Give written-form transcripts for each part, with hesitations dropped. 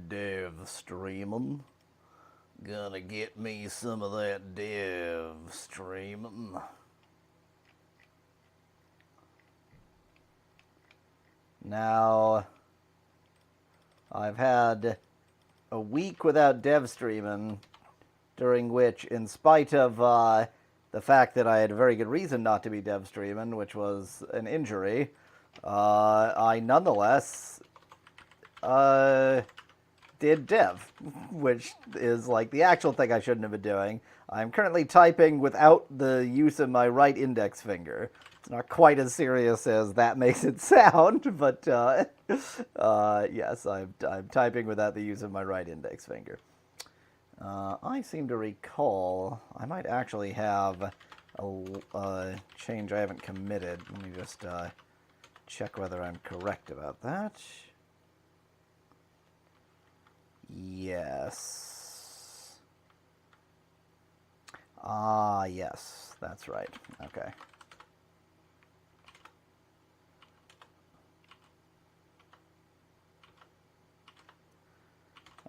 Dev streaming. Gonna get me some of that dev streaming. Now, I've had a week without dev streaming, during which, in spite of the fact that I had a very good reason not to be dev streaming, which was an injury, I nonetheless did dev, which is like the actual thing I shouldn't have been doing. I'm currently typing without the use of my right index finger. It's not quite as serious as that makes it sound, but yes, I'm typing without the use of my right index finger. I seem to recall I might actually have a change I haven't committed. Let me just check whether I'm correct about that. Yes. Yes, that's right. Okay.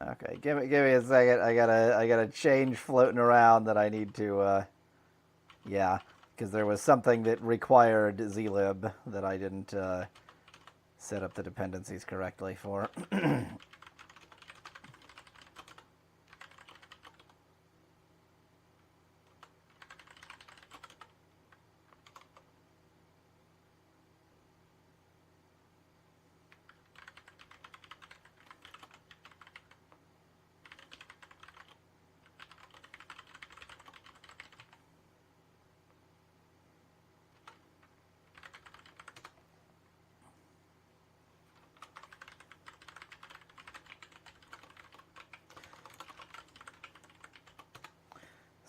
Okay, give me a second. I got a change floating around that I need to yeah, because there was something that required zlib that I didn't set up the dependencies correctly for.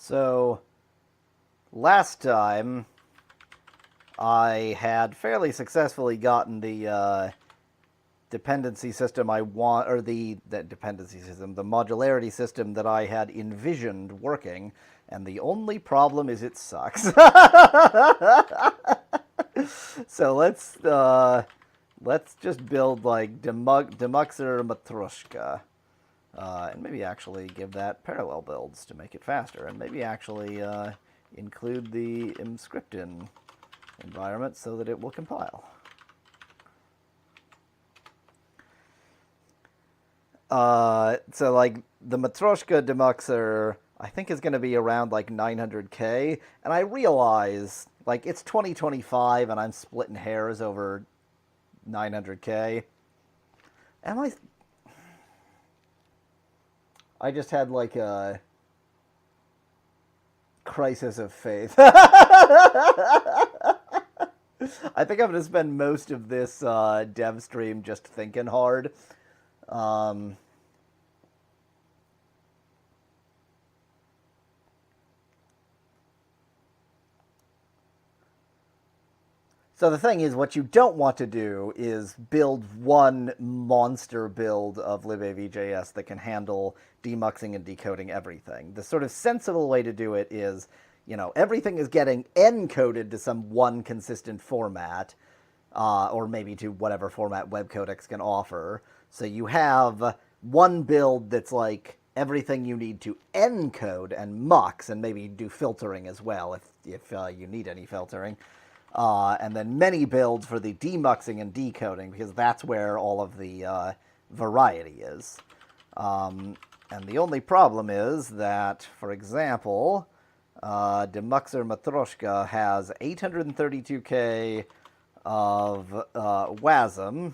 So, last time I had fairly successfully gotten the dependency system I want, or the dependency system, the modularity system that I had envisioned working, and the only problem is it sucks. So let's just build like demuxer matroshka. And maybe actually give that parallel builds to make it faster, and maybe actually include the mscriptin environment so that it will compile. So like the Matroshka demuxer, I think is going to be around like 900K, and I realize like it's 2025 and I'm splitting hairs over 900K. Am I just had like a crisis of faith. I think I'm going to spend most of this dev stream just thinking hard. Um, so the thing is, what you don't want to do is build one monster build of libav.js that can handle demuxing and decoding everything. The sort of sensible way to do it is, you know, everything is getting encoded to some one consistent format, or maybe to whatever format web codecs can offer. So you have one build that's like everything you need to encode and mux, and maybe do filtering as well if you need any filtering. And then many builds for the demuxing and decoding, because that's where all of the variety is. And the only problem is that, for example, demuxer matroshka has 832K of WASM,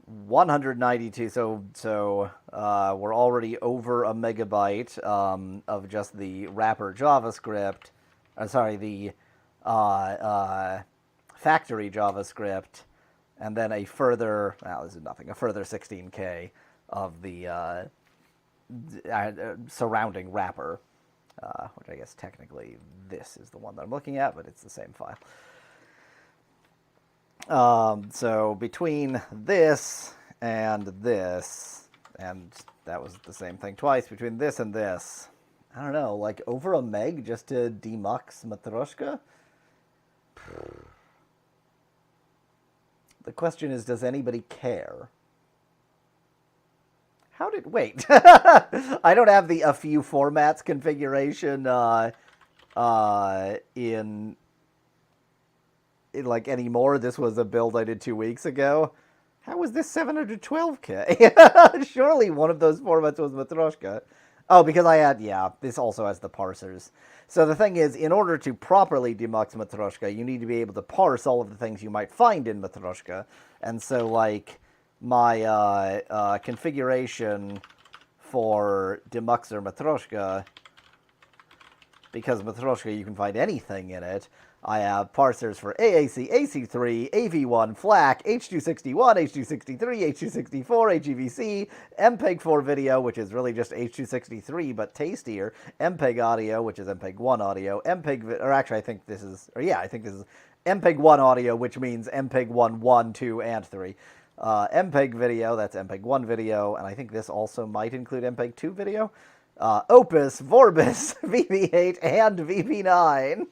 192. So we're already over a megabyte of just the wrapper JavaScript. Sorry, the factory JavaScript, and then a further, well, this is nothing, a further 16K of the surrounding wrapper, which I guess technically this is the one that I'm looking at, but it's the same file. So between this, and that was the same thing twice, between this and this, I don't know, like over a meg just to demux Matroshka? The question is, does anybody care? Wait. I don't have the a few formats configuration in like anymore. This was a build I did 2 weeks ago. How was this 712K? Surely one of those formats was Matroshka. Oh, because this also has the parsers. So the thing is, in order to properly demux Matroshka, you need to be able to parse all of the things you might find in Matroshka. And so, like, my configuration for demuxer Matroshka, because Matroshka you can find anything in it, I have parsers for AAC, AC3, AV1, FLAC, H261, H263, H264, HEVC, MPEG-4 video, which is really just H263 but tastier, MPEG audio, which is MPEG-1 audio, I think this is MPEG-1 audio, which means MPEG-1, 1, 2, and 3. MPEG video, that's MPEG-1 video, and I think this also might include MPEG-2 video. Opus, Vorbis, VB8, and VB9.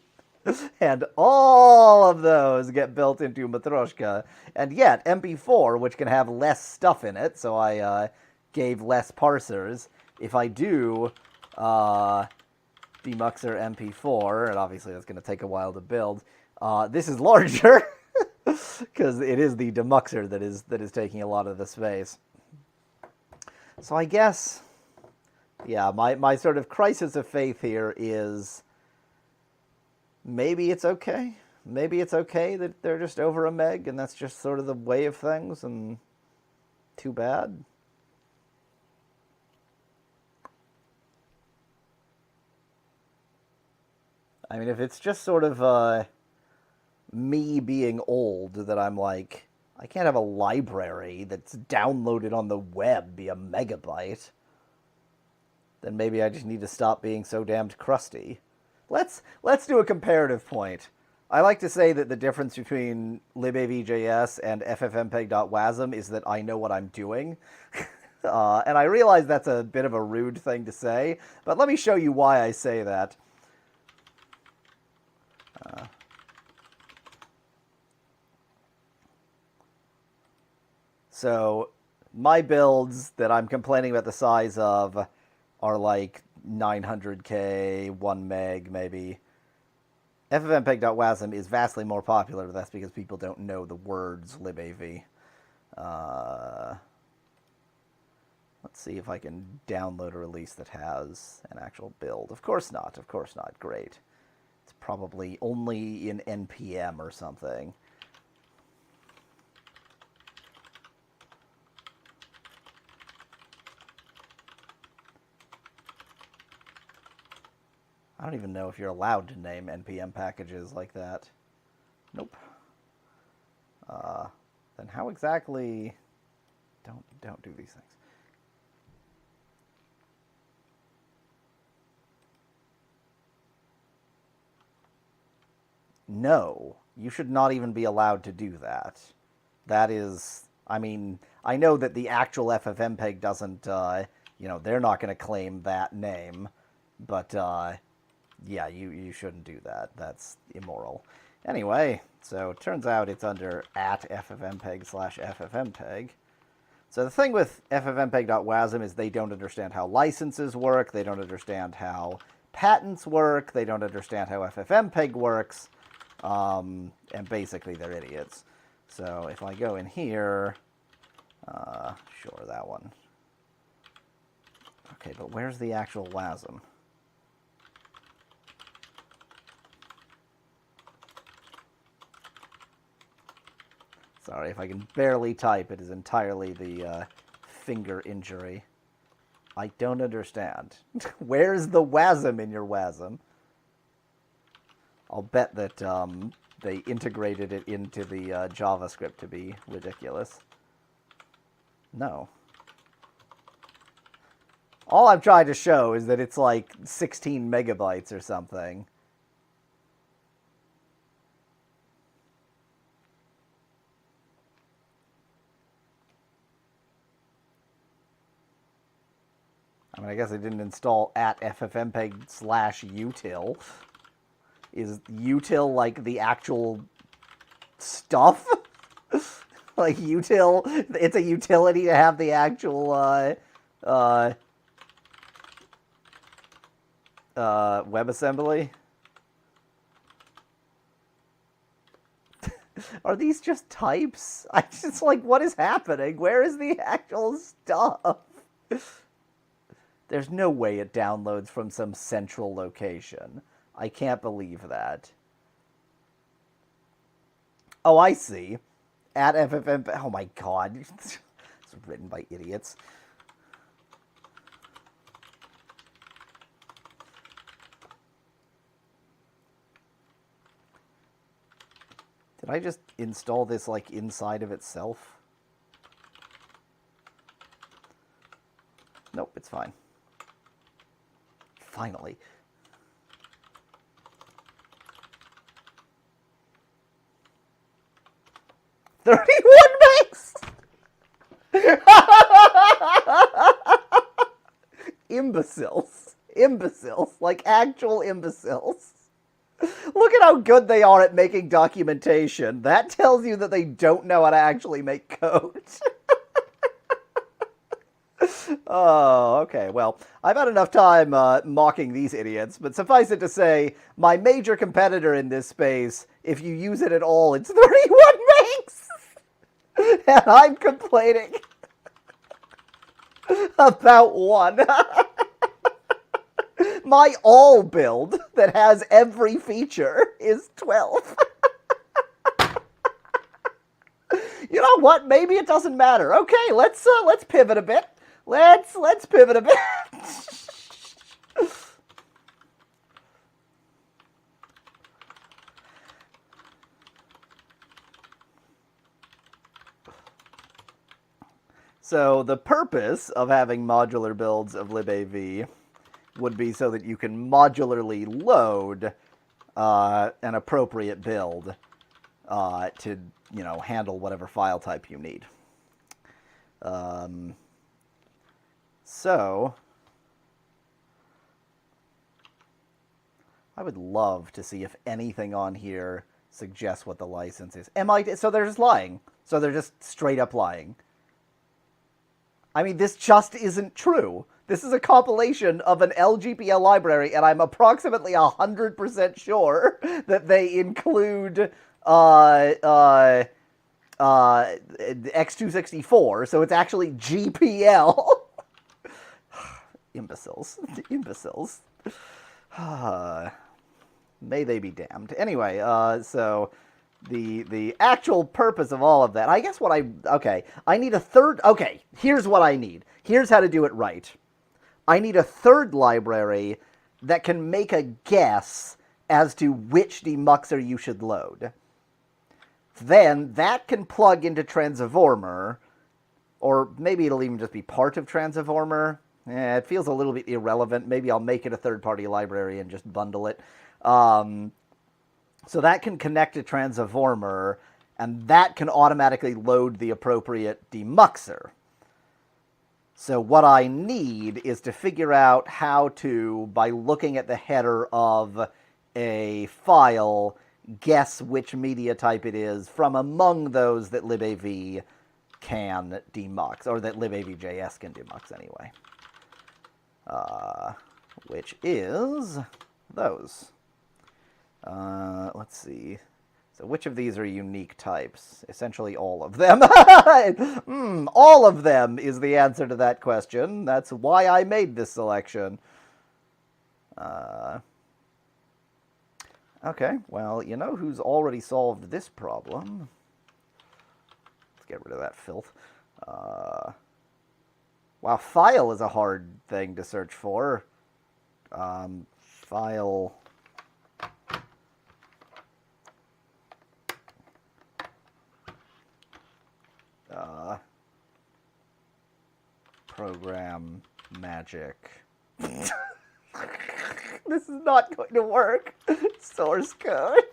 And all of those get built into Matroshka. And yet, MP4, which can have less stuff in it, so I gave less parsers. If I do demuxer MP4, and obviously that's going to take a while to build, this is larger because it is the demuxer that is taking a lot of the space. So I guess, yeah, my sort of crisis of faith here is maybe it's okay. Maybe it's okay that they're just over a meg, and that's just sort of the way of things, and too bad. I mean, if it's just sort of me being old that I'm like, I can't have a library that's downloaded on the web be a megabyte, then maybe I just need to stop being so damned crusty. Let's do a comparative point. I like to say that the difference between libav.js and ffmpeg.wasm is that I know what I'm doing. And I realize that's a bit of a rude thing to say, but let me show you why I say that. So my builds that I'm complaining about the size of are like 900K, 1 meg maybe. ffmpeg.wasm is vastly more popular, but that's because people don't know the words libav. Let's see if I can download a release that has an actual build. Of course not. Of course not. Great. It's probably only in NPM or something. I don't even know if you're allowed to name NPM packages like that. Nope. Then how exactly... Don't do these things. No, you should not even be allowed to do that. That is... I mean, I know that the actual FFmpeg doesn't, they're not going to claim that name, but, yeah, you shouldn't do that. That's immoral. Anyway, so it turns out it's under @ffmpeg/ffmpeg. So the thing with ffmpeg.wasm is they don't understand how licenses work, they don't understand how patents work, they don't understand how ffmpeg works, and basically they're idiots. So if I go in here, sure, that one. Okay, but where's the actual WASM? Sorry, if I can barely type, it is entirely the finger injury. I don't understand. Where's the WASM in your WASM? I'll bet that they integrated it into the JavaScript to be ridiculous. No. All I'm trying to show is that it's like 16 megabytes or something. I mean, I guess I didn't install @ffmpeg/util. Is util like the actual stuff? Like util, it's a utility to have the actual uh, WebAssembly. Are these just types? I just like, what is happening? Where is the actual stuff? There's no way it downloads from some central location. I can't believe that. Oh, I see. At FFmpeg. Oh my god. It's written by idiots. Did I just install this, like, inside of itself? Nope, it's fine. Finally. $31. Imbeciles. Imbeciles. Like actual imbeciles. Look at how good they are at making documentation. That tells you that they don't know how to actually make code. Oh, okay. Well, I've had enough time mocking these idiots, but suffice it to say, my major competitor in this space, if you use it at all, it's 31 megs! And I'm complaining about one. My all build that has every feature is 12. You know what? Maybe it doesn't matter. Okay, let's pivot a bit. Let's pivot a bit. So the purpose of having modular builds of libav would be so that you can modularly load an appropriate build to, you know, handle whatever file type you need. So I would love to see if anything on here suggests what the license is. So they're just lying. So they're just straight up lying. I mean, this just isn't true. This is a compilation of an LGPL library, and I'm approximately 100% sure that they include X264, so it's actually GPL. Imbeciles. Imbeciles. May they be damned. Anyway, so the actual purpose of all of that, I guess I need a third, okay, here's what I need. Here's how to do it right. I need a third library that can make a guess as to which demuxer you should load. Then that can plug into Transformer, or maybe it'll even just be part of Transformer. It feels a little bit irrelevant. Maybe I'll make it a third-party library and just bundle it. So that can connect to Transformer, and that can automatically load the appropriate demuxer. So what I need is to figure out how to, by looking at the header of a file, guess which media type it is from among those that libav can demux, or that libav.js can demux anyway. Which is those. Let's see. So which of these are unique types? Essentially all of them. All of them is the answer to that question. That's why I made this selection. Okay, well, you know who's already solved this problem? Let's get rid of that filth. Wow, file is a hard thing to search for. File... program magic. This is not going to work. Source code.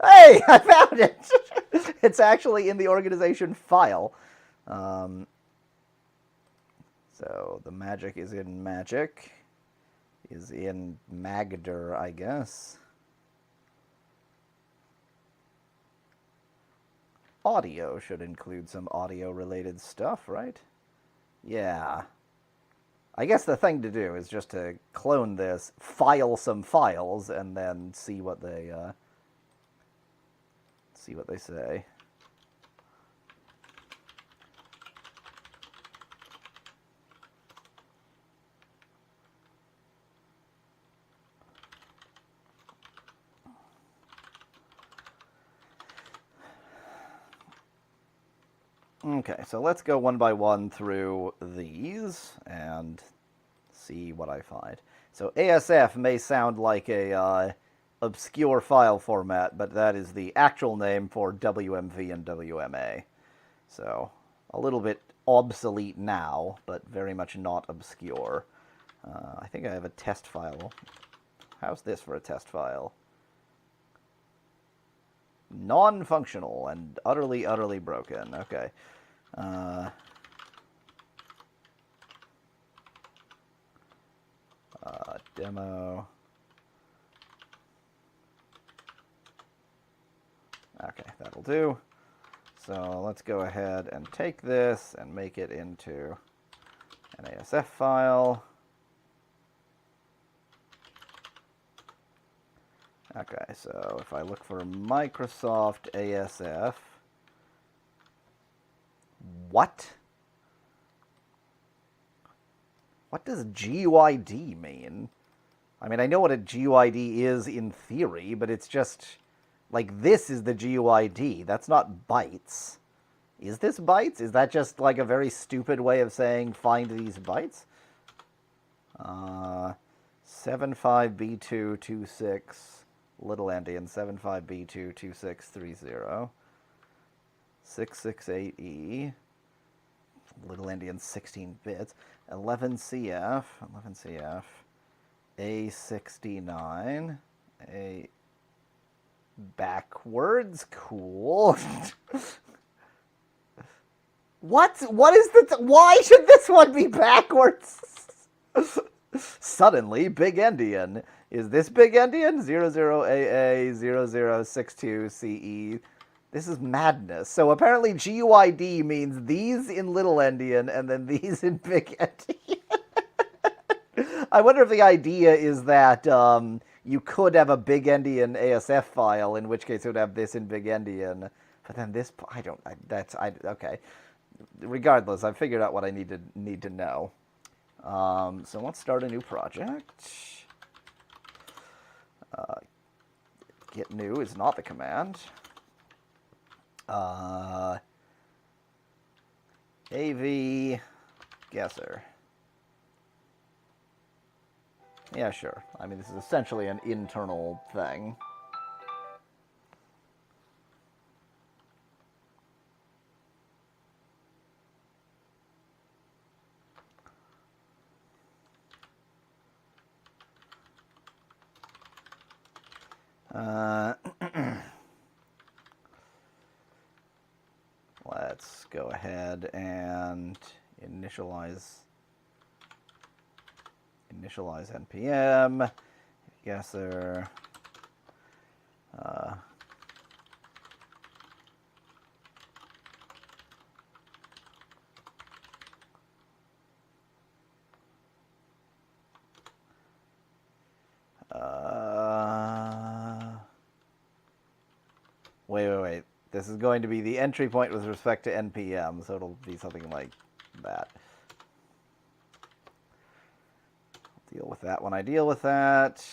Hey, I found it. It's actually in the organization file. So the magic is in magic. Is in Magder, I guess. audio should include some audio-related stuff, right? Yeah. I guess the thing to do is just to clone this, file some files, and then see what they say. Okay, so let's go one by one through these and see what I find. So ASF may sound like a obscure file format, but that is the actual name for WMV and WMA. So a little bit obsolete now, but very much not obscure. I think I have a test file. How's this for a test file? Non-functional and utterly, utterly broken. Okay. Demo. Okay, that'll do. So let's go ahead and take this and make it into an ASF file. Okay, so if I look for Microsoft ASF, what? What does GUID mean? I mean, I know what a GUID is in theory, but it's just, like, this is the GUID. That's not bytes. Is this bytes? Is that just, like, a very stupid way of saying find these bytes? 75B226, little endian, 75B22630, 668E, little endian, 16 bits, 11CF, A69, A backwards, cool. What? What is the? Why should this one be backwards? Suddenly, Big Endian. Is this Big Endian? 00AA 0062CE. This is madness. So apparently GUID means these in Little Endian and then these in Big Endian. I wonder if the idea is that you could have a Big Endian ASF file, in which case it would have this in Big Endian. But then this, okay. Regardless, I've figured out what I need to know. So let's start a new project. Get new is not the command. AV guesser. Yeah, sure. I mean, this is essentially an internal thing. Let's go ahead and initialize npm guesser. Wait. This is going to be the entry point with respect to npm, so it'll be something like that. Deal with that when I deal with that.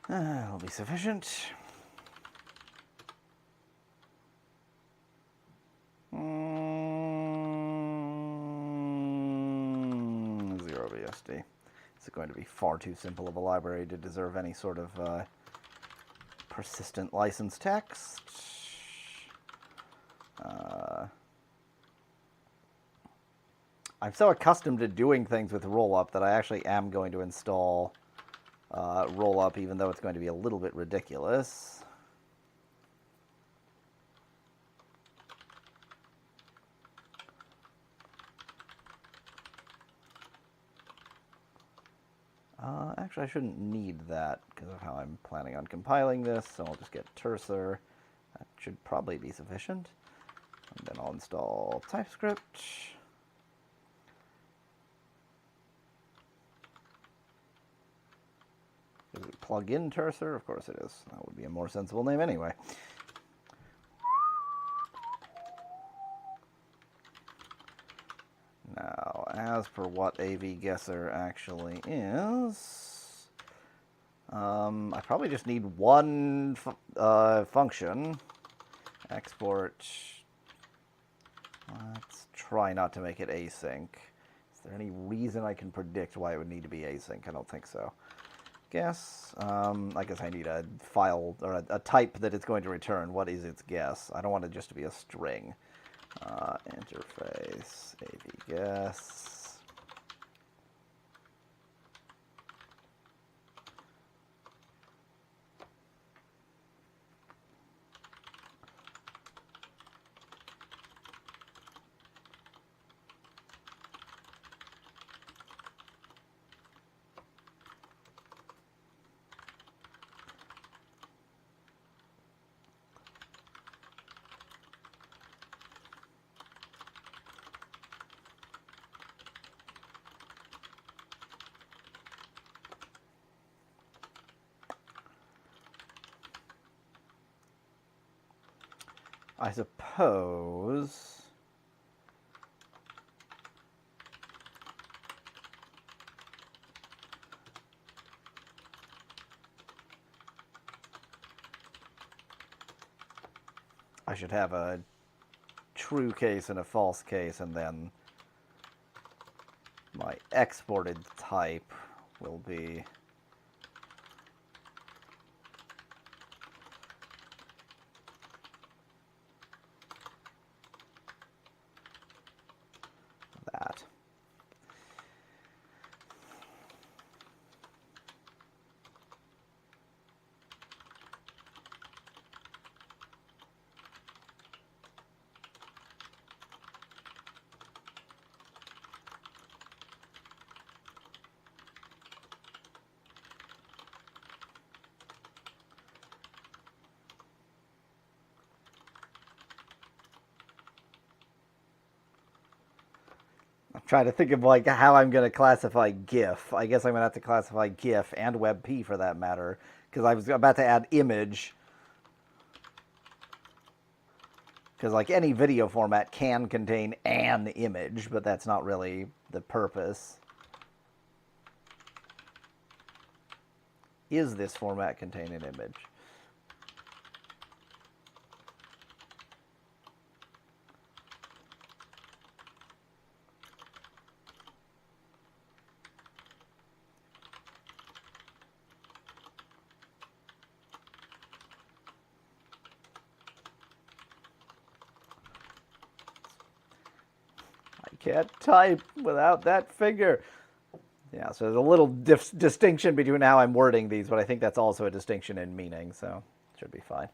That'll be sufficient. Zero BSD. It's going to be far too simple of a library to deserve any sort of persistent license text. I'm so accustomed to doing things with rollup that I actually am going to install roll up, even though it's going to be a little bit ridiculous. Actually, I shouldn't need that because of how I'm planning on compiling this, so I'll just get Terser. That should probably be sufficient. And then I'll install TypeScript. Is it plug-in Terser? Of course it is. That would be a more sensible name anyway. Now, as per what AV Guesser actually is, I probably just need one function. Export. Let's try not to make it async. Is there any reason I can predict why it would need to be async? I don't think so. Guess. I guess I need a file or a type that it's going to return. What is its guess? I don't want it just to be a string. Interface AV guess. I suppose I should have a true case and a false case, and then my exported type will be that. Trying to think of like how I'm going to classify GIF. I guess I'm going to have to classify GIF and WebP for that matter, because I was about to add image. Because like any video format can contain an image, but that's not really the purpose. Is this format contain an image? Can't type without that finger. Yeah, so there's a little distinction between how I'm wording these, but I think that's also a distinction in meaning, so it should be fine.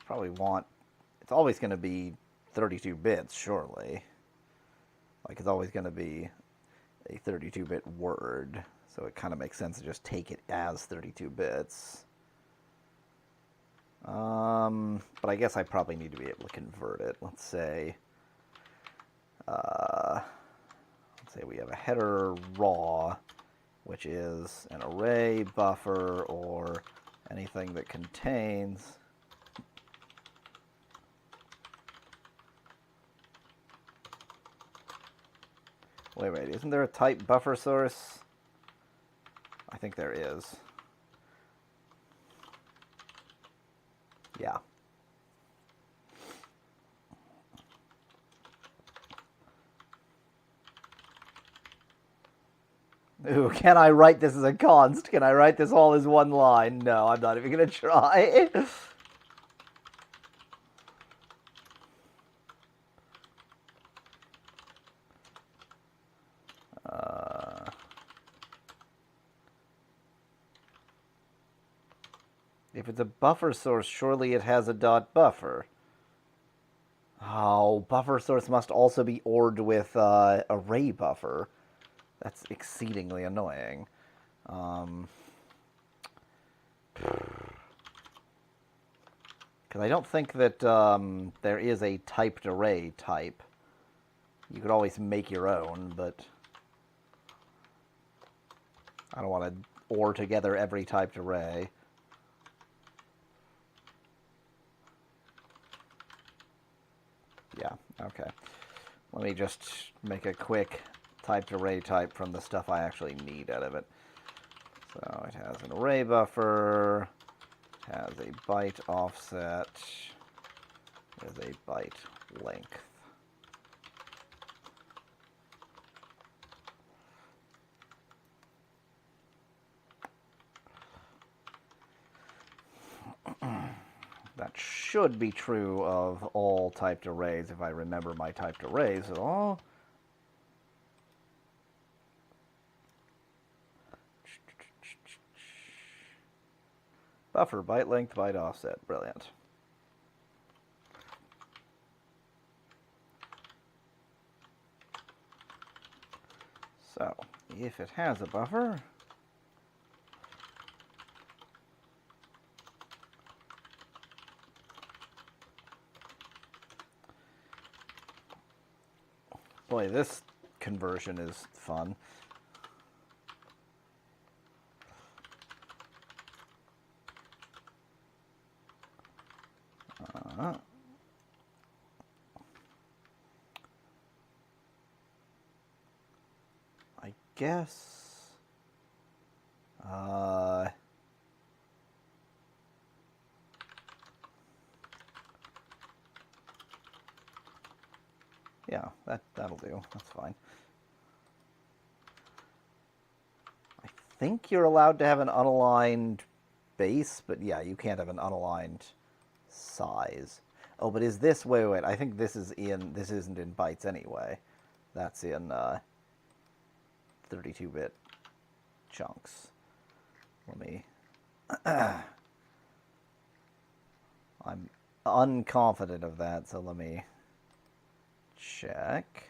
Probably want, it's always going to be 32 bits, surely. Like, it's always going to be a 32-bit word, so it kind of makes sense to just take it as 32 bits. But I guess I probably need to be able to convert it. Let's say we have a header raw, which is an array, buffer, or anything that contains Wait, isn't there a type buffer source? I think there is. Yeah. Ooh, can I write this as a const? Can I write this all as one line? No, I'm not even going to try. If it's a buffer source, surely it has a dot buffer. Oh, buffer source must also be ORed with array buffer. That's exceedingly annoying. Because I don't think that there is a typed array type. You could always make your own, but I don't want to OR together every typed array. Yeah, okay. Let me just make a quick typed array type from the stuff I actually need out of it. So it has an array buffer, has a byte offset, has a byte length. That should be true of all typed arrays if I remember my typed arrays at all. Buffer, byte length, byte offset. Brilliant. So, if it has a buffer, boy, this conversion is fun. I guess. Yeah, that'll do. That's fine. I think you're allowed to have an unaligned base, but yeah, you can't have an unaligned size. Oh, but is this... Wait. I think this isn't in bytes anyway. That's in 32-bit chunks. Let me... I'm unconfident of that, so let me check.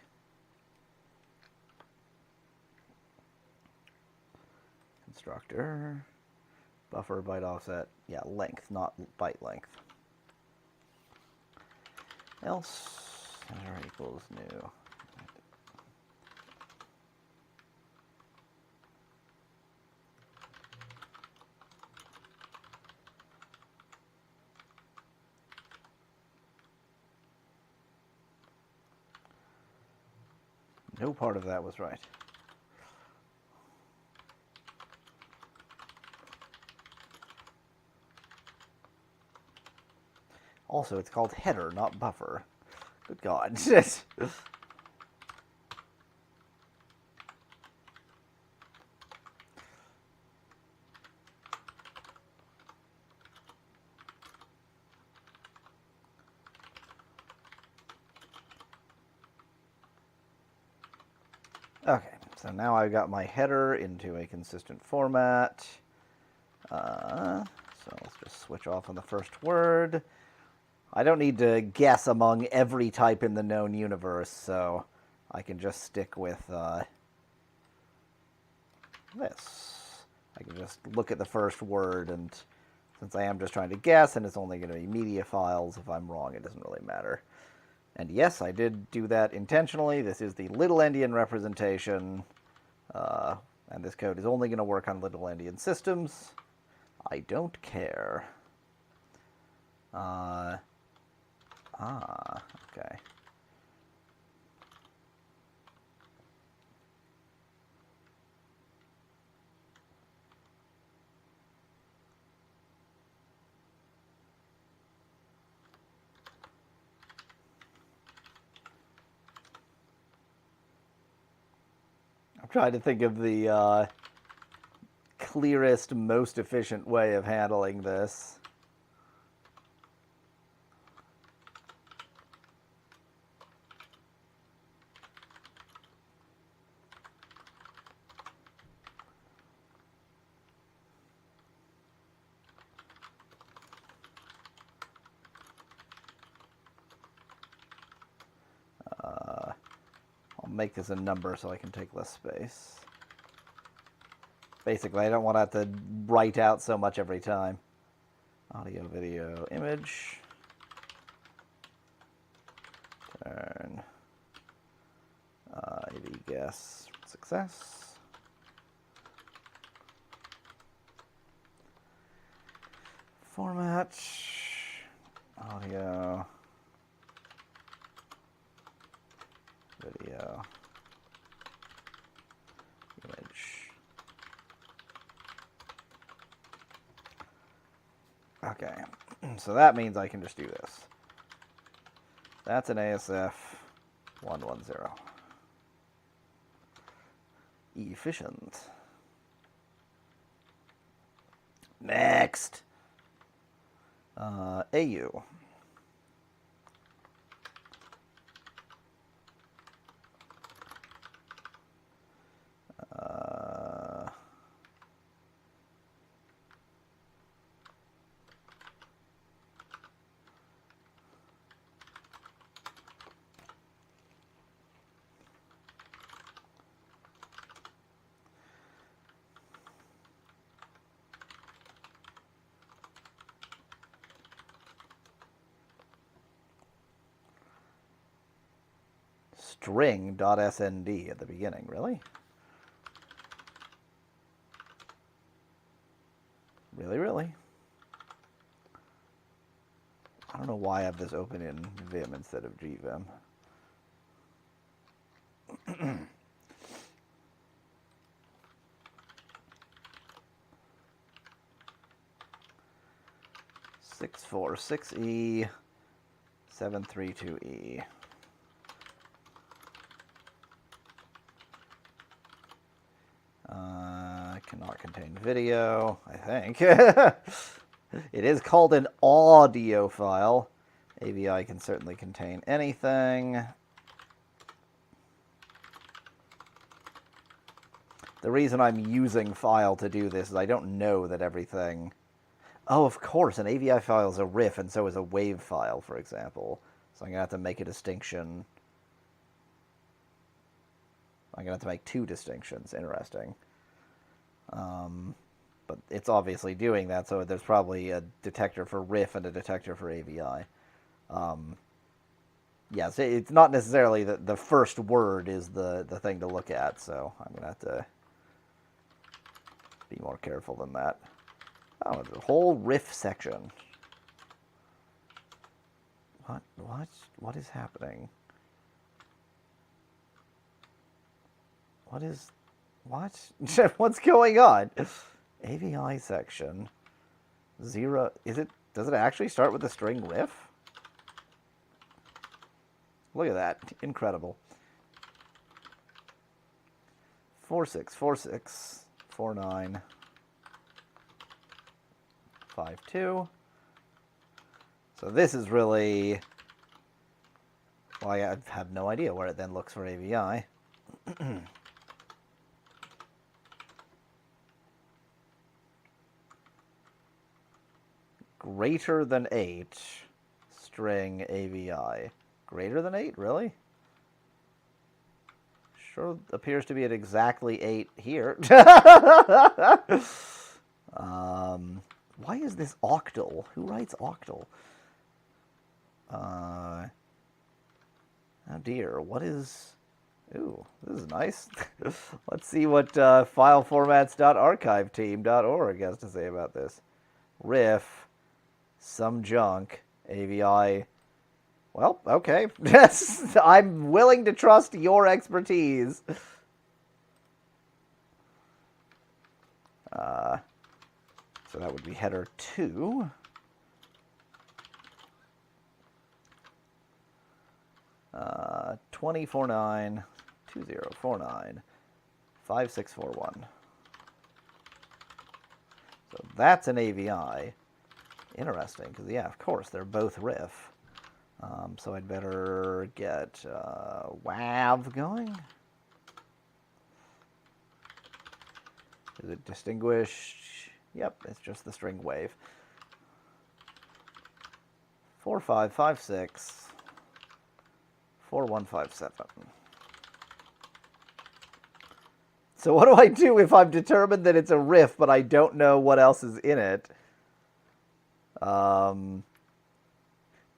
Constructor. Buffer, byte offset. Yeah, length, not byte length. Else, center equals new. No part of that was right. Also, it's called header, not buffer. Good God. Okay, so now I've got my header into a consistent format. So let's just switch off on the first word. I don't need to guess among every type in the known universe, so I can just stick with this. I can just look at the first word, and since I am just trying to guess, and it's only going to be media files, if I'm wrong, it doesn't really matter. And yes, I did do that intentionally. This is the little endian representation, and this code is only going to work on little endian systems. I don't care. Okay. I'm trying to think of the clearest, most efficient way of handling this. I'll make this a number so I can take less space. Basically, I don't want to have to write out so much every time. Audio, video, image. Turn. AV guess. Success. Format. Audio. Video. Image. Okay, so that means I can just do this. That's an ASF 110. Efficient. Next. AU. String.snd at the beginning, really? Really? I don't know why I have this open in Vim instead of gvim. Six four six E 732E. Cannot contain video, I think. It is called an audio file. AVI can certainly contain anything. The reason I'm using file to do this is I don't know that everything... Oh, of course, an AVI file is a RIF, and so is a WAV file, for example. So I'm going to have to make a distinction. I'm going to have to make two distinctions. Interesting. But it's obviously doing that, so there's probably a detector for RIF and a detector for AVI. Yes, it's not necessarily the first word is the thing to look at, so I'm going to have to be more careful than that. Oh, the whole RIF section. What is happening? What? What's going on? AVI section. 0. Does it actually start with the string RIF? Look at that. Incredible. 4646 49 52. So this is really... Well, I have no idea where it then looks for AVI. Greater than 8, string AVI. Greater than 8, really? Sure appears to be at exactly 8 here. Why is this octal? Who writes octal? Oh dear, what is... Ooh, this is nice. Let's see what fileformats.archiveteam.org has to say about this. RIF, some junk, AVI. Well, okay. I'm willing to trust your expertise. So that would be header 2. Uh, 2049, 2049, 5641. So that's an AVI. Interesting, because yeah, of course, they're both riff. So I'd better get WAV going. Is it distinguished? Yep, it's just the string wave. 4556 4157. So what do I do if I've determined that it's a riff, but I don't know what else is in it?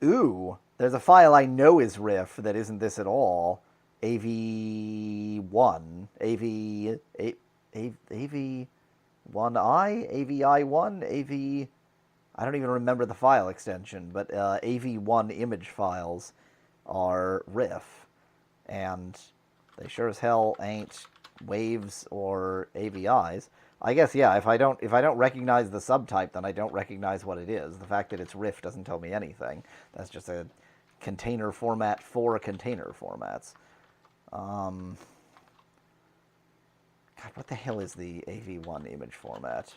Ooh, there's a file I know is riff that isn't this at all. AV1, AV1I, AVI1, AV. I don't even remember the file extension, but AV1 image files are riff, and they sure as hell ain't waves or AVIs. I guess yeah. If I don't recognize the subtype, then I don't recognize what it is. The fact that it's riff doesn't tell me anything. That's just a container format for container formats. God, what the hell is the AV1 image format?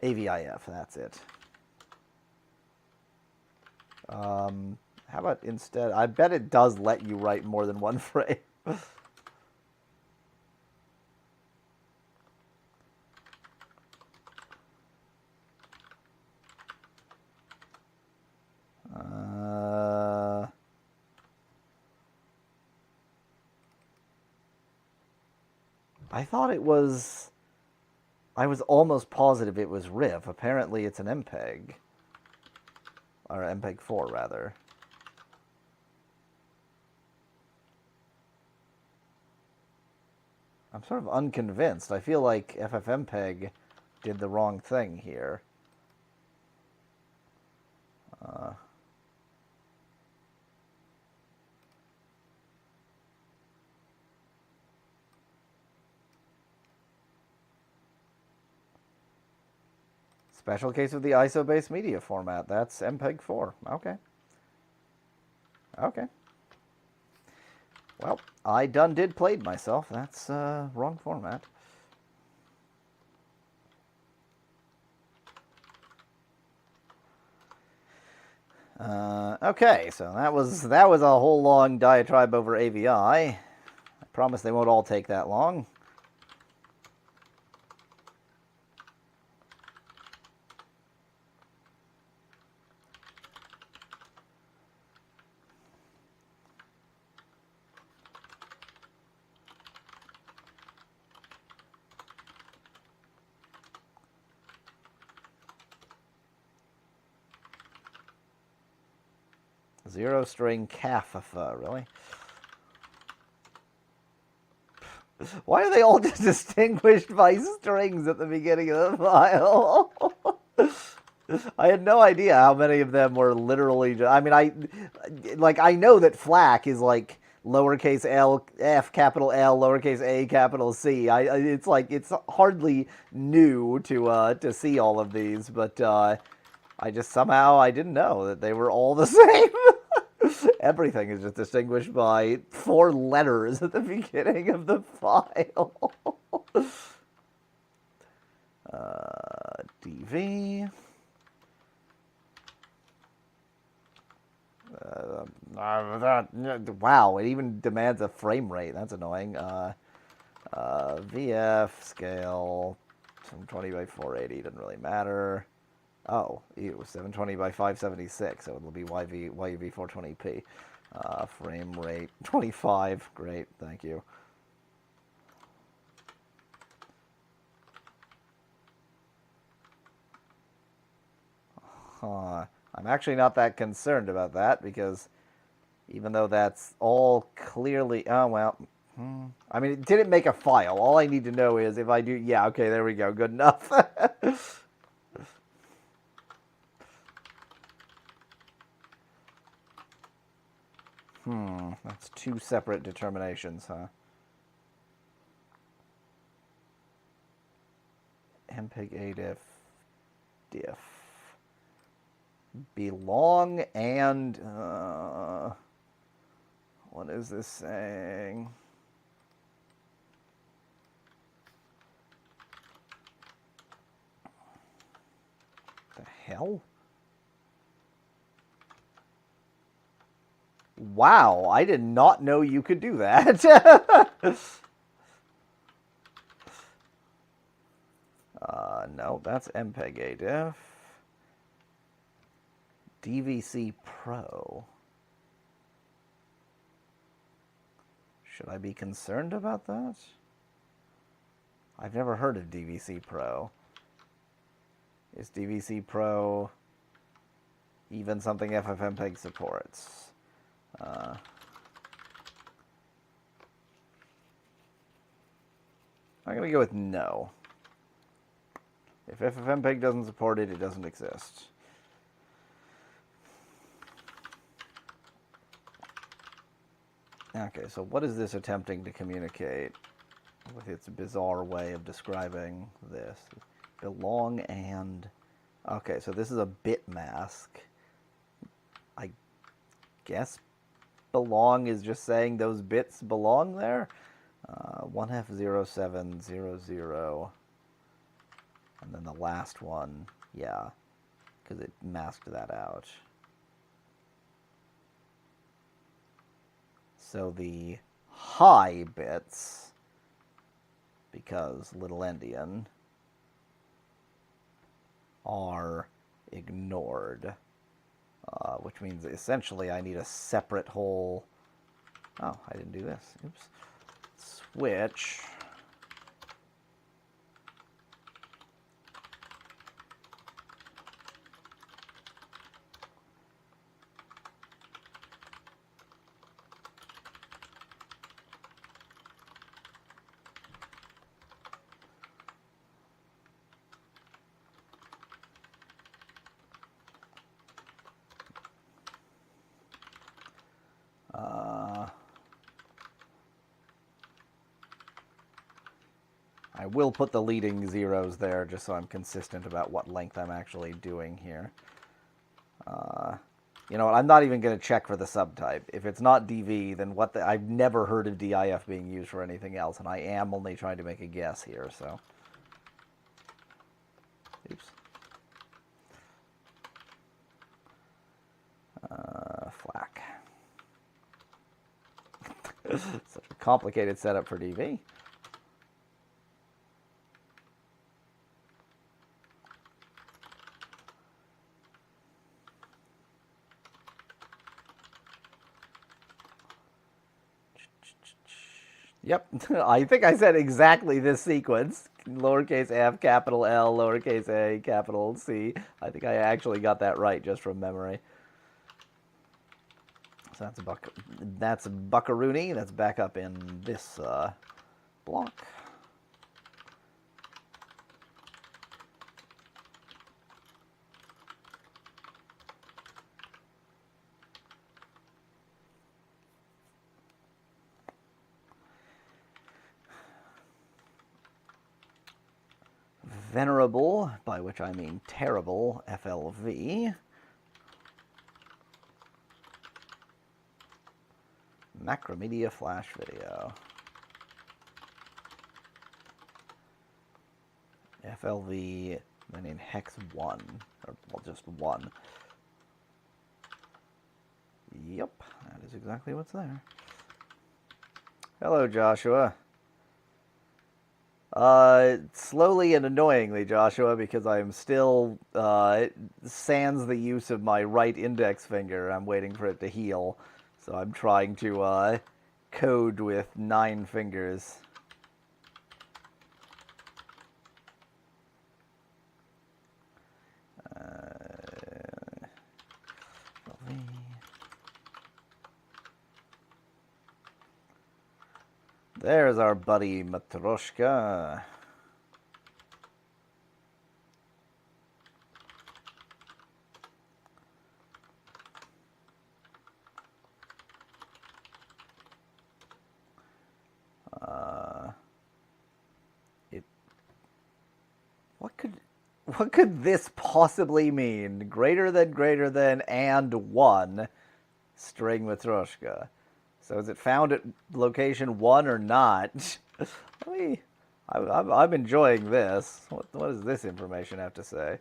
AVIF, that's it. How about instead? I bet it does let you write more than one frame. I thought it was. I was almost positive it was riff. Apparently, it's an MPEG. Or MPEG 4, rather. I'm sort of unconvinced. I feel like FFmpeg did the wrong thing here. Special case of the ISO-based media format. That's MPEG 4. Okay. Okay. Well, I done did played myself. That's wrong format. Okay, so that was a whole long diatribe over AVI. I promise they won't all take that long. Zero string CAFFA, really? Why are they all just distinguished by strings at the beginning of the file? I had no idea how many of them were literally. I mean, I know that FLAC is like lowercase l, f, capital L, lowercase a, capital C. It's like it's hardly new to see all of these, but I just somehow I didn't know that they were all the same. Everything is just distinguished by 4 letters at the beginning of the file. DV. Wow, it even demands a frame rate. That's annoying. VF scale 720 by 480 doesn't really matter. Oh, ew, 720 by 576, so it'll be YUV 420p. Frame rate 25, great, thank you. I'm actually not that concerned about that, because even though that's all clearly... Oh, well... I mean, it didn't make a file. All I need to know is if I do... Yeah, okay, there we go. Good enough. That's 2 separate determinations, huh? MPEG A diff. Belong and... What is this saying? The hell? Wow, I did not know you could do that. No, that's MPEG ADIF. DVC Pro. Should I be concerned about that? I've never heard of DVC Pro. Is DVC Pro even something FFmpeg supports? I'm going to go with no. If FFmpeg doesn't support it, it doesn't exist. Okay, so what is this attempting to communicate with its bizarre way of describing this? Belong and... Okay, so this is a bit mask. I guess belong is just saying those bits belong there. 1F0700. And then the last one, yeah, because it masked that out. So the high bits, because little endian, are ignored, which means essentially I need a separate whole... Oh, I didn't do this. Oops. Switch. I will put the leading zeros there just so I'm consistent about what length I'm actually doing here. You know what, I'm not even going to check for the subtype. If it's not DV, then what the... I've never heard of DIF being used for anything else, and I am only trying to make a guess here, so... Oops. Flack. Such a complicated setup for DV. Yep, I think I said exactly this sequence. Lowercase f, capital L, lowercase a, capital C. I think I actually got that right just from memory. So that's Buckaroony. That's back up in this block. Venerable, by which I mean terrible, FLV. Macromedia Flash Video. FLV, then in hex 1, or well, just 1. Yep, that is exactly what's there. Hello, Joshua. Slowly and annoyingly, Joshua, because I'm still, sans the use of my right index finger. I'm waiting for it to heal. So I'm trying to, code with 9 fingers. There's our buddy Matroshka. What could this possibly mean? Greater than, and 1, string Matroshka. So is it found at location 1 or not? Let me, I'm enjoying this. What does this information have to say?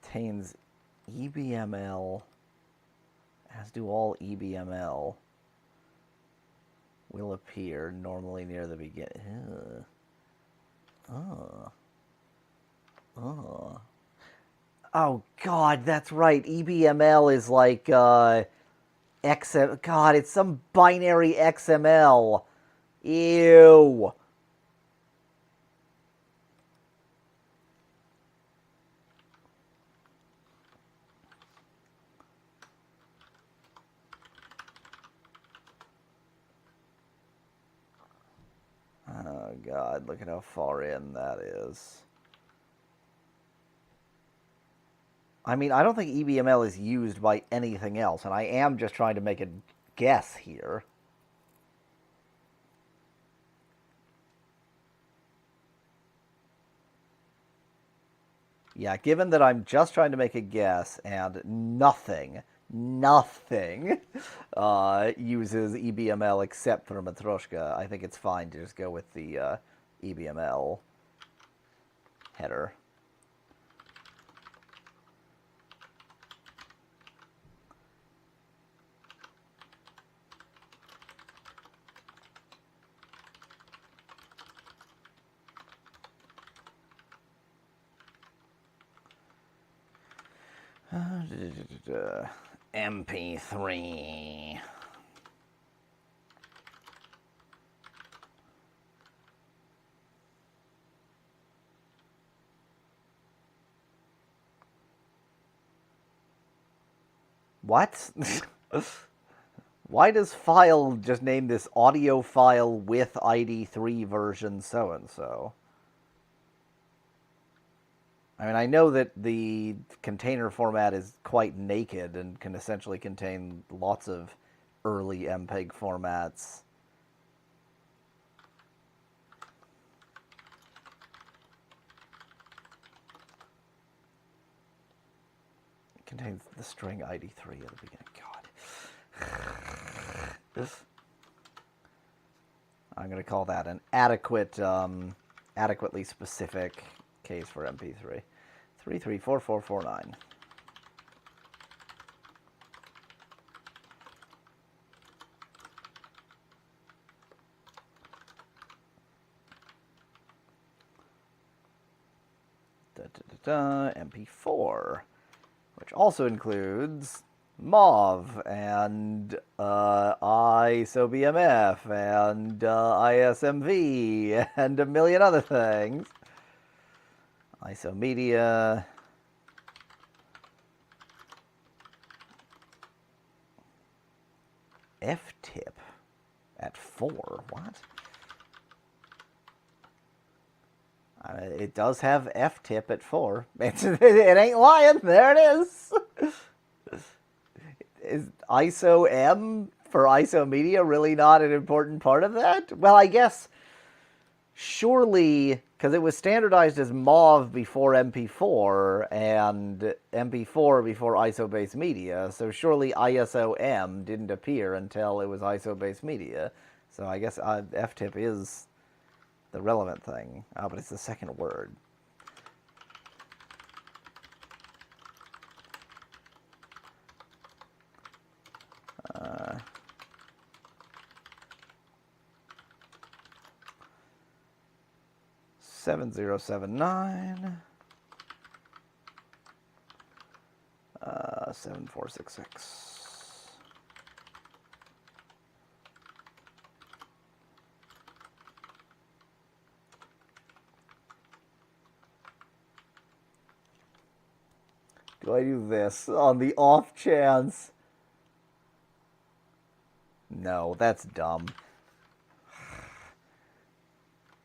Contains EBML, as do all EBML. Will appear normally near the beginning. Oh God, that's right. EBML is like XM. God, it's some binary XML. Ew. Oh God, look at how far in that is. I mean, I don't think EBML is used by anything else, and I am just trying to make a guess here. Yeah, given that I'm just trying to make a guess and nothing uses EBML except for Matroshka, I think it's fine to just go with the EBML header. MP3. What? Why does file just name this audio file with ID3 version so and so? I mean, I know that the container format is quite naked and can essentially contain lots of early MPEG formats. It contains the string ID3 at the beginning. God. I'm going to call that an adequately specific case for MP3. 334449. MP4, which also includes MOV and ISO-BMF and ISMV and a million other things. ISO media. F-tip at 4. What? It does have F-tip at 4. It ain't lying. There it is. Is ISO M for ISO media really not an important part of that? Well, I guess surely, because it was standardized as MOV before MP4 and MP4 before ISO-based media, so surely ISO M didn't appear until it was ISO-based media. So I guess F-tip is the relevant thing. Oh, but it's the second word. 7079 7466. Do I do this on the off chance? No, that's dumb.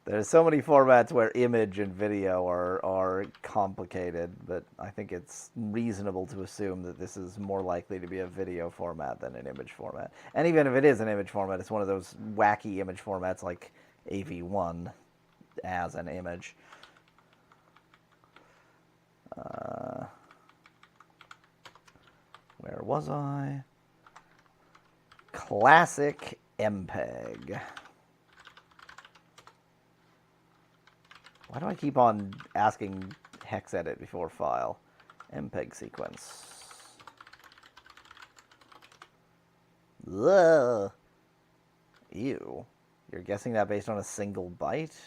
There's so many formats where image and video are complicated, but I think it's reasonable to assume that this is more likely to be a video format than an image format. And even if it is an image format, it's one of those wacky image formats like AV1 as an image. Where was I? Classic MPEG. Why do I keep on asking hex edit before file? MPEG sequence. Ugh. Ew. You're guessing that based on a single byte?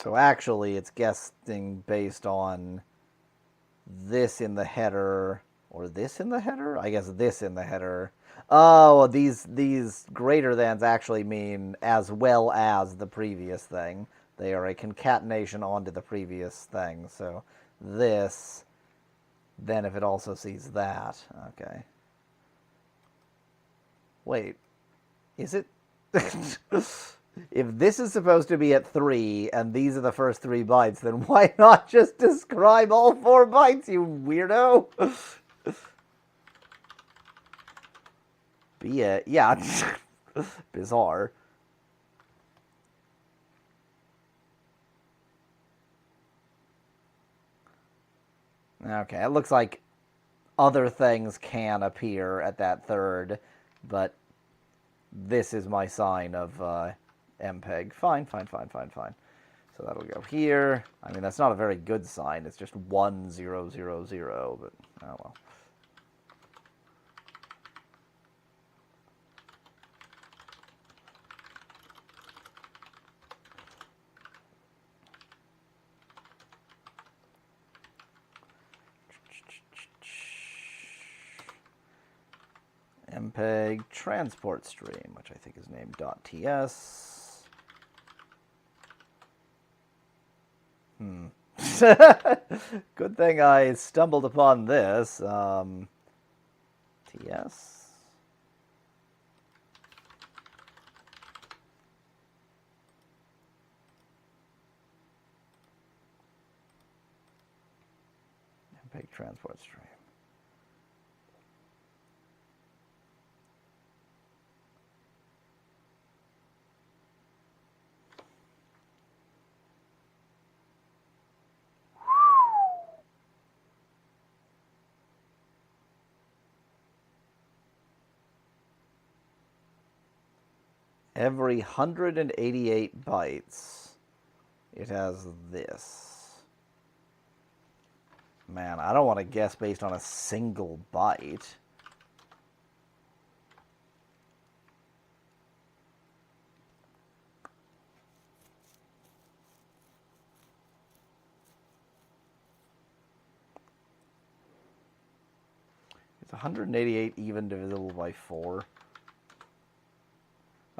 So actually, it's guessing based on this in the header, or this in the header? I guess this in the header. Oh, these greater thans actually mean as well as the previous thing. They are a concatenation onto the previous thing. So this, then if it also sees that, okay. Wait, is it? If this is supposed to be at 3, and these are the first 3 bytes, then why not just describe all 4 bytes, you weirdo? Yeah, bizarre. Okay, it looks like other things can appear at that third, but this is my sign of MPEG. Fine. So that'll go here. I mean, that's not a very good sign. It's just 1, 0, 0, 0, but oh well. MPEG transport stream, which I think is named .ts. Good thing I stumbled upon this. TS. MPEG transport stream. Every 188 bytes, it has this. Man, I don't want to guess based on a single byte. It's 188 even divisible by 4.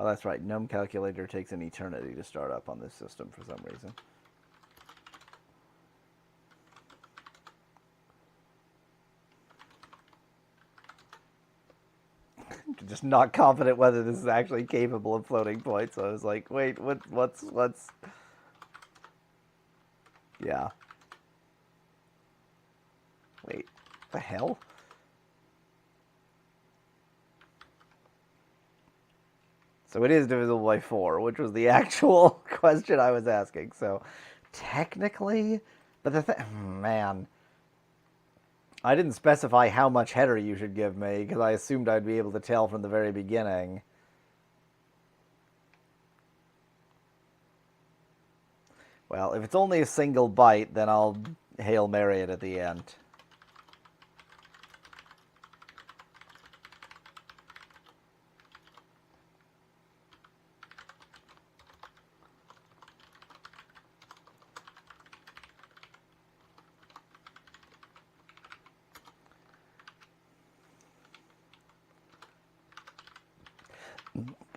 Oh, that's right. Gnome calculator takes an eternity to start up on this system for some reason. Just not confident whether this is actually capable of floating points. So I was like, wait, what's... Yeah. Wait, the hell? So it is divisible by 4, which was the actual question I was asking. So technically, but the thing, man, I didn't specify how much header you should give me because I assumed I'd be able to tell from the very beginning. Well, if it's only a single byte, then I'll Hail Mary it at the end.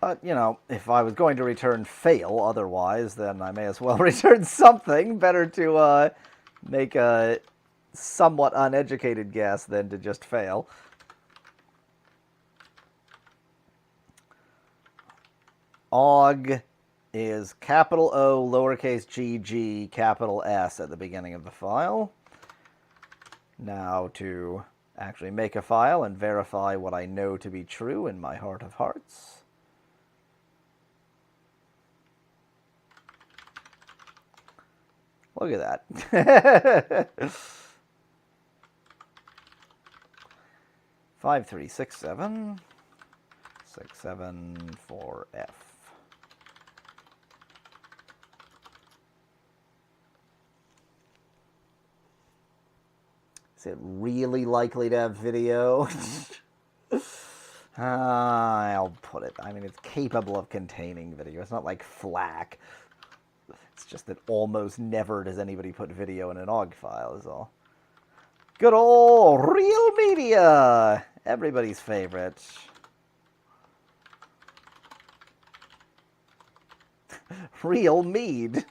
But, you know, if I was going to return fail otherwise, then I may as well return something. Better to make a somewhat uneducated guess than to just fail. Og is capital O, lowercase g, g, capital S at the beginning of the file. Now to actually make a file and verify what I know to be true in my heart of hearts. Look at that. 5367 674F. Is it really likely to have video? I'll put it. I mean, it's capable of containing video. It's not like FLAC. It's just that almost never does anybody put video in an OGG file, is all. Good old real media! Everybody's favorite. Real mead.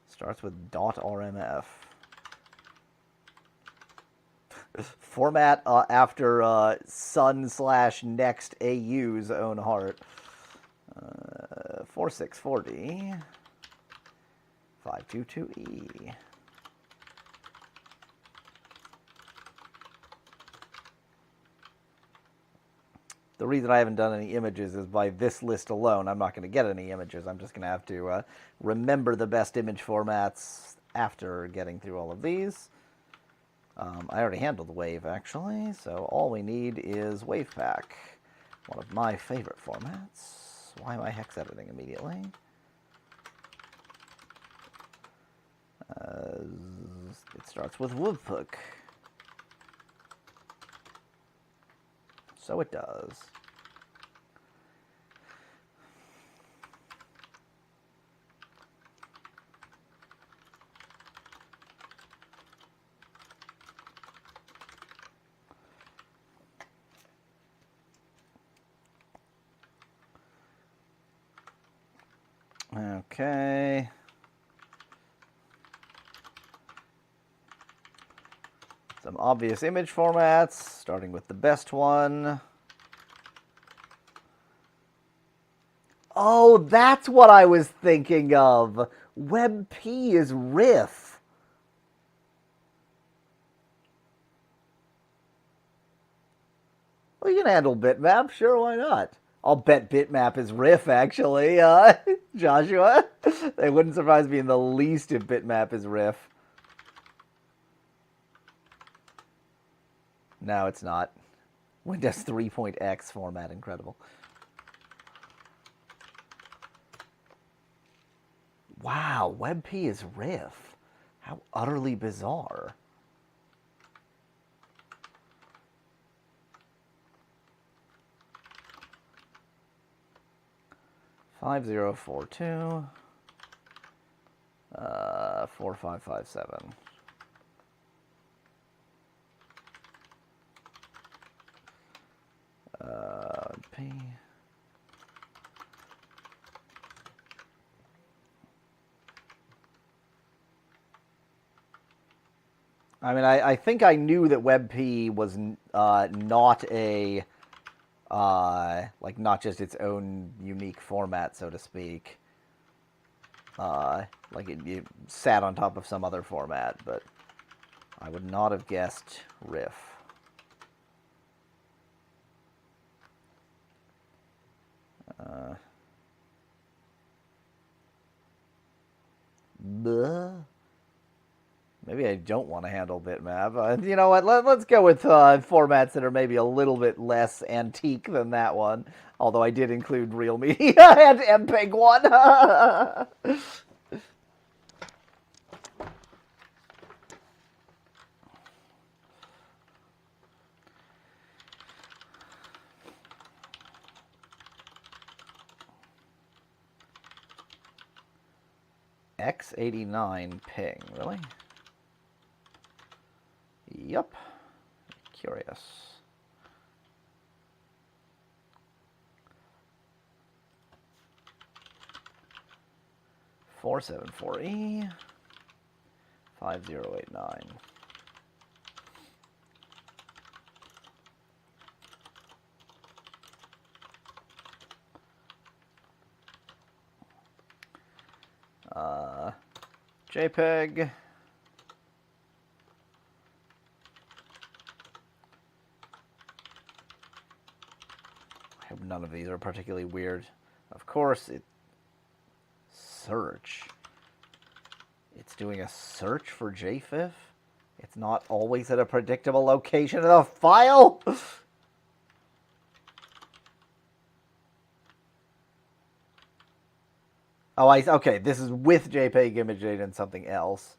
Starts with .rmf. Format after sun/next AU's own heart. 464D. 522E. The reason I haven't done any images is by this list alone. I'm not going to get any images. I'm just going to have to remember the best image formats after getting through all of these. I already handled Wave, actually, so all we need is Wavepack, one of my favorite formats. Why am I hex editing immediately? It starts with webhook. So it does. Okay. Some obvious image formats, starting with the best one. Oh, that's what I was thinking of. WebP is riff. Well, you can handle bitmap, sure, why not? I'll bet bitmap is riff, actually, Joshua. It wouldn't surprise me in the least if bitmap is riff. No, it's not. Windows 3.x format, incredible. Wow, WebP is riff. How utterly bizarre. Five zero four two 4557. P. I mean, I think I knew that WebP was not a like not just its own unique format, so to speak. Like it sat on top of some other format, but I would not have guessed riff. Maybe I don't want to handle bitmap. You know what? Let's go with formats that are maybe a little bit less antique than that one. Although I did include Real Media and MPEG 1. X89 ping, really? Yep. Curious. Four 474E 5089. JPEG. hope none of these are particularly weird. Of course, search. It's doing a search for JFIF? It's not always at a predictable location in the file? Oh, okay, this is with JPEG image data and something else.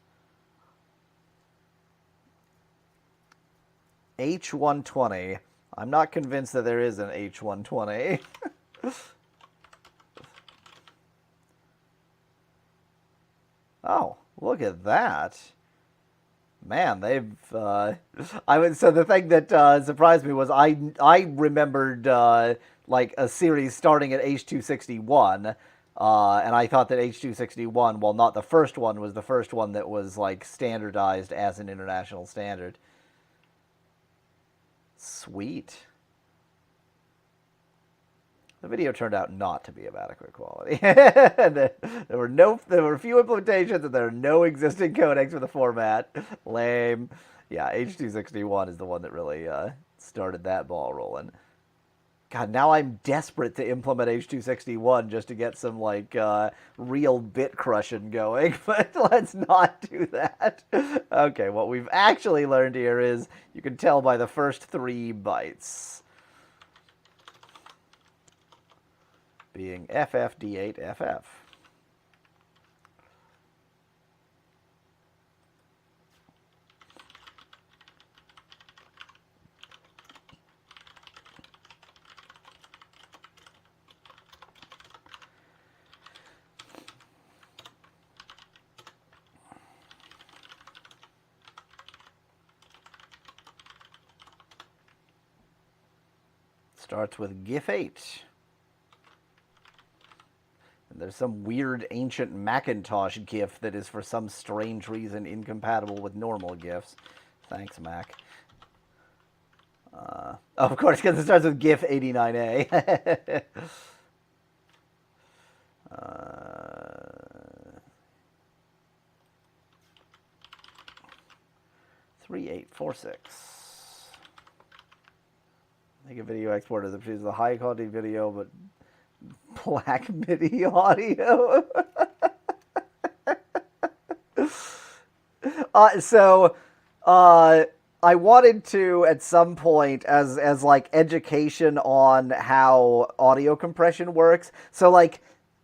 H120. I'm not convinced that there is an H120. Oh, look at that. Man, they've. So the thing that surprised me was I remembered like a series starting at H261, and I thought that H261, well, not the first one, was the first one that was like standardized as an international standard. Sweet. The video turned out not to be of adequate quality. there were few implementations, and there are no existing codecs for the format. Lame. Yeah, H261 is the one that really started that ball rolling. God, now I'm desperate to implement H261 just to get some like real bit crushing going, but let's not do that. Okay, what we've actually learned here is you can tell by the first 3 bytes. Being FFD8FF. Starts with GIF8. There's some weird ancient Macintosh GIF that is for some strange reason incompatible with normal GIFs. Thanks, Mac. Of course, because it starts with GIF 89A. 3846. Make a video exporter that produces a high quality video, but black MIDI audio. I wanted to at some point as like education on how audio compression works. So like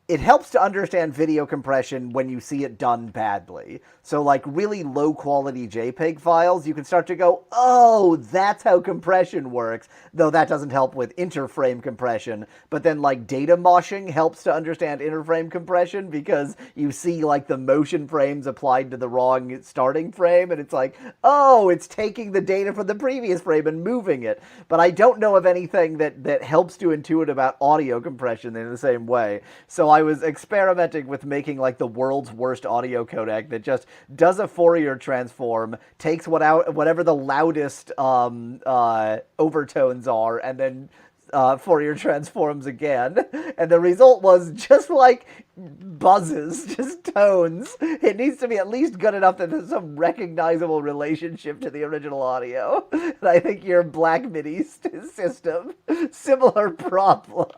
it helps to understand video compression when you see it done badly. So like really low quality JPEG files, you can start to go, oh, that's how compression works. Though that doesn't help with interframe compression. But then like data moshing helps to understand interframe compression because you see like the motion frames applied to the wrong starting frame. And it's like, oh, it's taking the data from the previous frame and moving it. But I don't know of anything that helps to intuit about audio compression in the same way. So I was experimenting with making like the world's worst audio codec that just does a Fourier transform, takes whatever the loudest overtones are, and then Fourier transforms again. And the result was just like buzzes, just tones. It needs to be at least good enough that there's some recognizable relationship to the original audio. And I think your Black MIDI system, similar problem.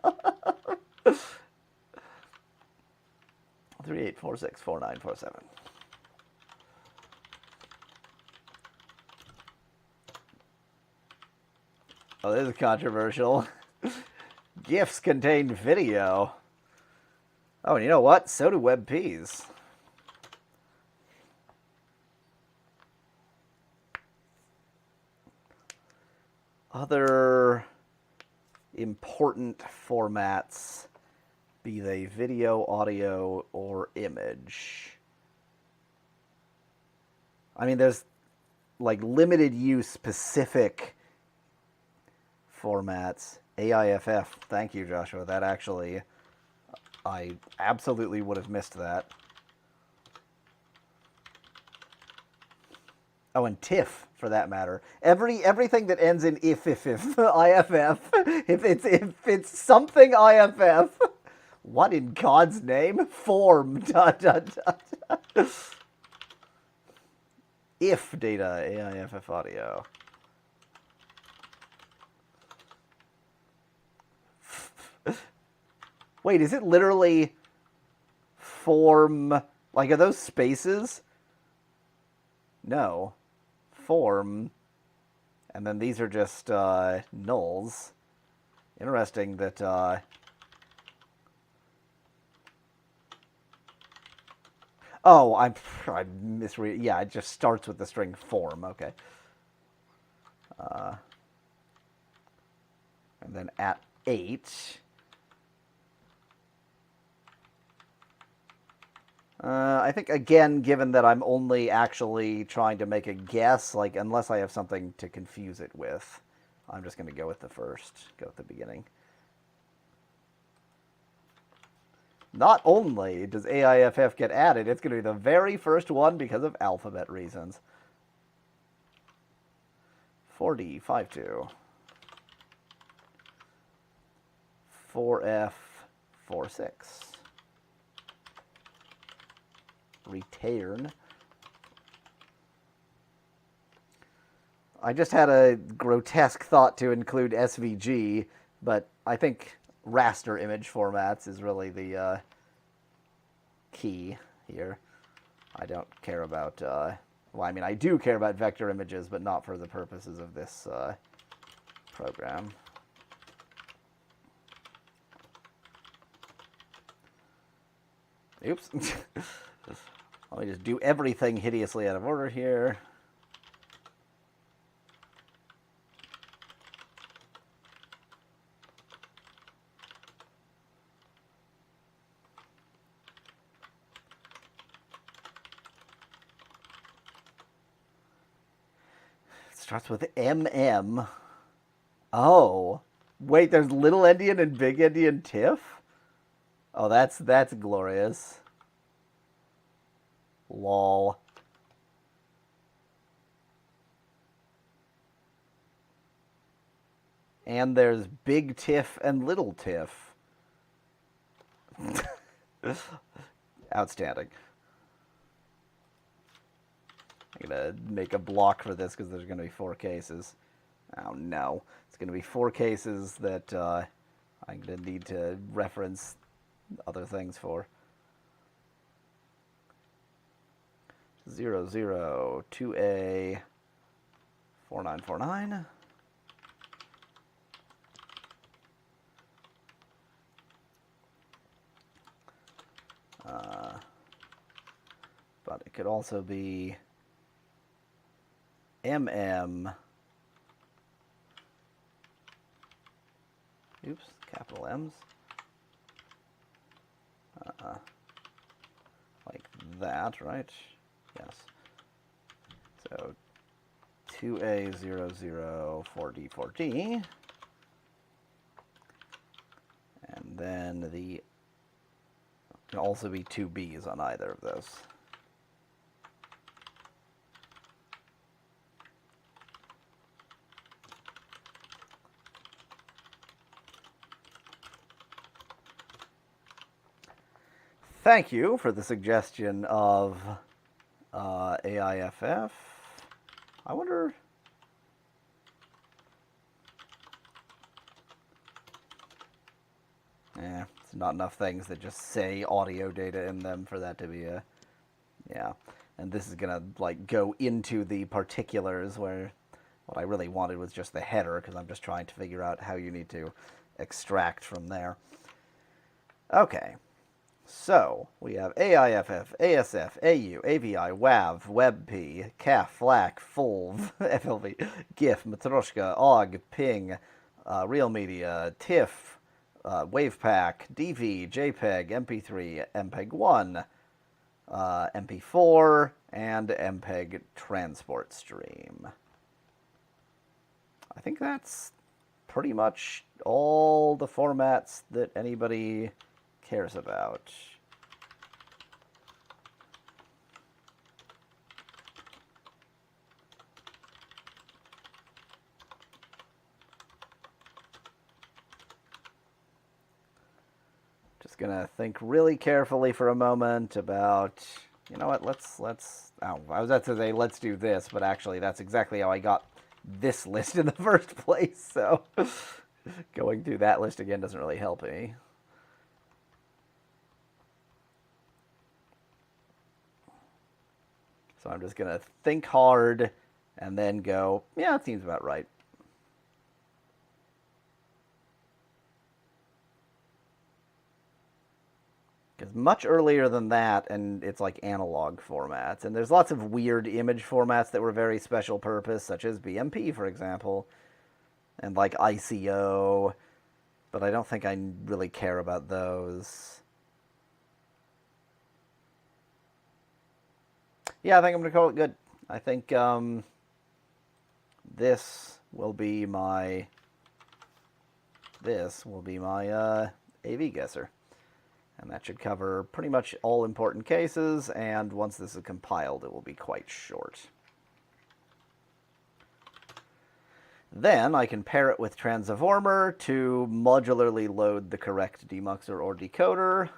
38464947. Oh, this is controversial. GIFs contain video. Oh, and you know what? So do WebPs. Other important formats, be they video, audio, or image. I mean, there's like limited use specific formats. AIFF. Thank you, Joshua. That actually, I absolutely would have missed that. Oh, and TIFF, for that matter. Everything that ends in if, IFF, if it's something IFF, what in God's name? Form, If data, AIFF audio. Wait, is it literally form? Like, are those spaces? No. Form. And then these are just nulls. Interesting that... Oh, I misread. Yeah, it just starts with the string form. Okay. And then at 8... I think, again, given that I'm only actually trying to make a guess, like, unless I have something to confuse it with, I'm just going to go with the first, go with the beginning. Not only does AIFF get added, it's going to be the very first one because of alphabet reasons. 4D52. 4F46. Return. I just had a grotesque thought to include SVG, but I think raster image formats is really the key here. I don't care about, well, I mean, I do care about vector images, but not for the purposes of this program. Oops. Let me just do everything hideously out of order here. It starts with MM. Oh. Wait, there's little endian and big endian TIFF? Oh, that's glorious. Lol. And there's big TIFF and little TIFF. Outstanding. I'm going to make a block for this because there's going to be 4 cases. Oh no. It's going to be 4 cases that I'm going to need to reference other things for. 00, 2A, 4949. But it could also be MM. Oops, capital M's. Like that, right? Yes. So 2A00 4D4D. And then the can also be 2 B's on either of those. Thank you for the suggestion of AIFF. I wonder... it's not enough things that just say audio data in them for that to be a... Yeah. And this is going to, like, go into the particulars where what I really wanted was just the header, because I'm just trying to figure out how you need to extract from there. Okay. So, we have AIFF, ASF, AU, AVI, WAV, WebP, CAF, FLAC, FULV, FLV, GIF, Matroshka, OGG, PING, Real Media, TIFF, WavePack, DV, JPEG, MP3, MPEG-1, MP4, and MPEG Transport Stream. I think that's pretty much all the formats that anybody cares about. Just gonna think really carefully for a moment about, you know what, let's oh, I was about to say let's do this, but actually that's exactly how I got this list in the first place, so going through that list again doesn't really help me. So I'm just going to think hard and then go, yeah, it seems about right. Because much earlier than that, and it's like analog formats. And there's lots of weird image formats that were very special purpose, such as BMP, for example, and like ICO, but I don't think I really care about those. Yeah, I think I'm going to call it good. I think this will be my AV guesser. And that should cover pretty much all important cases, and once this is compiled, it will be quite short. Then I can pair it with Transformer to modularly load the correct demuxer or decoder.